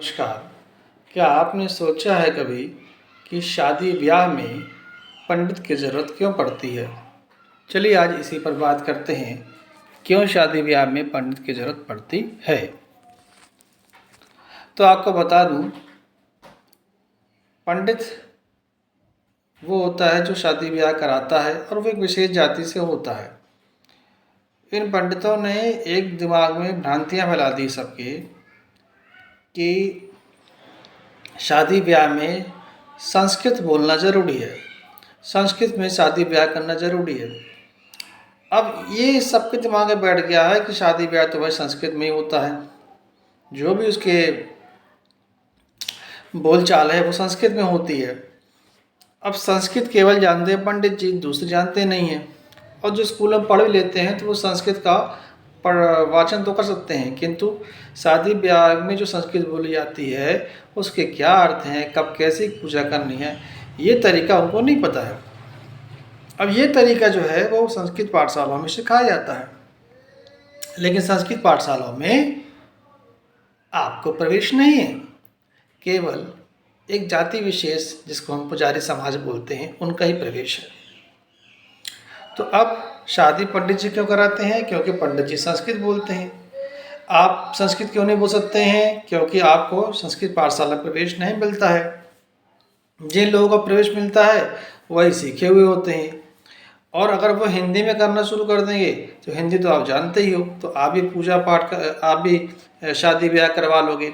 नमस्कार। क्या आपने सोचा है कभी कि शादी ब्याह में पंडित की ज़रूरत क्यों पड़ती है? चलिए आज इसी पर बात करते हैं, क्यों शादी ब्याह में पंडित की ज़रूरत पड़ती है। तो आपको बता दूं, पंडित वो होता है जो शादी ब्याह कराता है और वो एक विशेष जाति से होता है। इन पंडितों ने एक दिमाग में भ्रांतियाँ फैला दी सबके कि शादी ब्याह में संस्कृत बोलना ज़रूरी है, संस्कृत में शादी ब्याह करना ज़रूरी है। अब ये सबके दिमाग में बैठ गया है कि शादी ब्याह तो भाई संस्कृत में ही होता है, जो भी उसके बोलचाल है वो संस्कृत में होती है। अब संस्कृत केवल जानते हैं पंडित जी, दूसरे जानते नहीं हैं। और जो स्कूल में पढ़ भी लेते हैं तो वो संस्कृत का वाचन तो कर सकते हैं, किंतु शादी ब्याह में जो संस्कृत बोली जाती है उसके क्या अर्थ हैं, कब कैसी पूजा करनी है, ये तरीका उनको नहीं पता है। अब ये तरीका जो है वो संस्कृत पाठशालाओं में सिखाया जाता है, लेकिन संस्कृत पाठशालाओं में आपको प्रवेश नहीं है। केवल एक जाति विशेष, जिसको हम पुजारी समाज बोलते हैं, उनका ही प्रवेश है। तो अब शादी पंडित जी क्यों कराते हैं? क्योंकि पंडित जी संस्कृत बोलते हैं। आप संस्कृत क्यों नहीं बोल सकते हैं? क्योंकि आपको संस्कृत पाठशाला प्रवेश नहीं मिलता है। जिन लोगों को प्रवेश मिलता है वही सीखे हुए होते हैं, और अगर वो हिंदी में करना शुरू कर देंगे तो हिंदी तो आप जानते ही हो, तो आप भी पूजा पाठ आप भी शादी ब्याह करवा लोगे,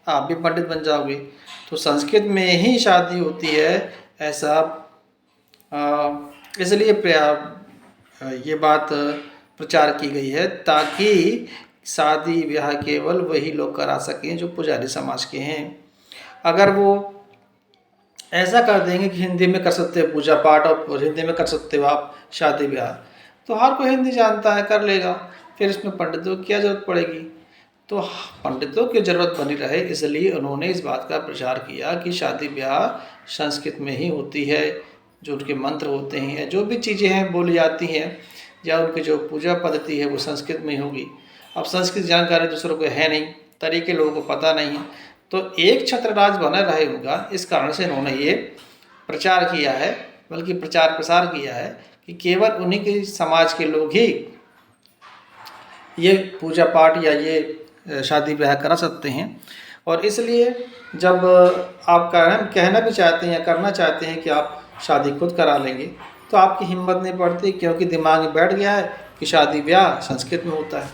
आप भी पंडित बन जाओगे। तो संस्कृत में ही शादी होती है, ऐसा इसलिए ये बात प्रचार की गई है ताकि शादी ब्याह केवल वही लोग करा सकें जो पुजारी समाज के हैं। अगर वो ऐसा कर देंगे कि हिंदी में कर सकते हो पूजा पाठ और हिंदी में कर सकते हो आप शादी ब्याह, तो हर कोई हिंदी जानता है, कर लेगा, फिर इसमें पंडितों की क्या ज़रूरत पड़ेगी। तो पंडितों की ज़रूरत बनी रहे, इसलिए उन्होंने इस बात का प्रचार किया कि शादी ब्याह संस्कृत में ही होती है। जो उनके मंत्र होते हैं, जो भी चीज़ें हैं बोली जाती हैं, या उनकी जो पूजा पद्धति है वो संस्कृत में होगी। अब संस्कृत जानकारी दूसरों को है नहीं, तरीके लोगों को पता नहीं है, तो एक छत्र राज बना रहे उनका, इस कारण से इन्होंने ये प्रचार किया है, बल्कि प्रचार प्रसार किया है कि केवल उन्हीं के समाज के लोग ही ये पूजा पाठ या ये शादी ब्याह करा सकते हैं। और इसलिए जब आप कहना भी चाहते हैं या करना चाहते हैं कि आप शादी खुद करा लेंगे, तो आपकी हिम्मत नहीं पड़ती, क्योंकि दिमाग में बैठ गया है कि शादी ब्याह संस्कृत में होता है।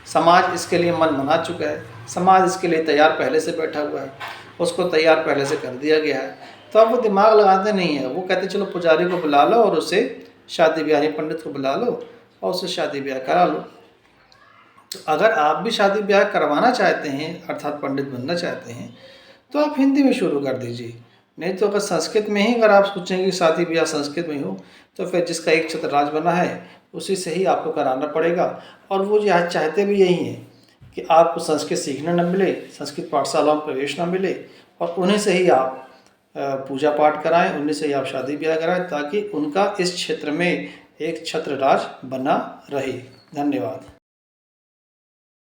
समाज इसके लिए मन बना चुका है, समाज इसके लिए तैयार पहले से बैठा हुआ है, उसको तैयार पहले से कर दिया गया है। तो अब वो दिमाग लगाते नहीं है, वो कहते चलो पुजारी को बुला लो और उससे शादी ब्याह, पंडित को बुला लो और उससे शादी ब्याह करा लो। तो अगर आप भी शादी ब्याह करवाना चाहते हैं, अर्थात पंडित बनना चाहते हैं, तो आप हिंदी में शुरू कर दीजिए। नहीं तो अगर संस्कृत में ही अगर आप सोचेंगे कि शादी ब्याह संस्कृत में हो, तो फिर जिसका एक छत्र राज बना है उसी से ही आपको कराना पड़ेगा। और वो जो चाहते भी यही हैं कि आपको संस्कृत सीखने न मिले, संस्कृत पाठशालाओं में प्रवेश न मिले, और उन्हीं से ही आप पूजा पाठ कराएं, उन्हीं से ही आप शादी ब्याह कराएं, ताकि उनका इस क्षेत्र में एक छत्र राज बना रहे। धन्यवाद।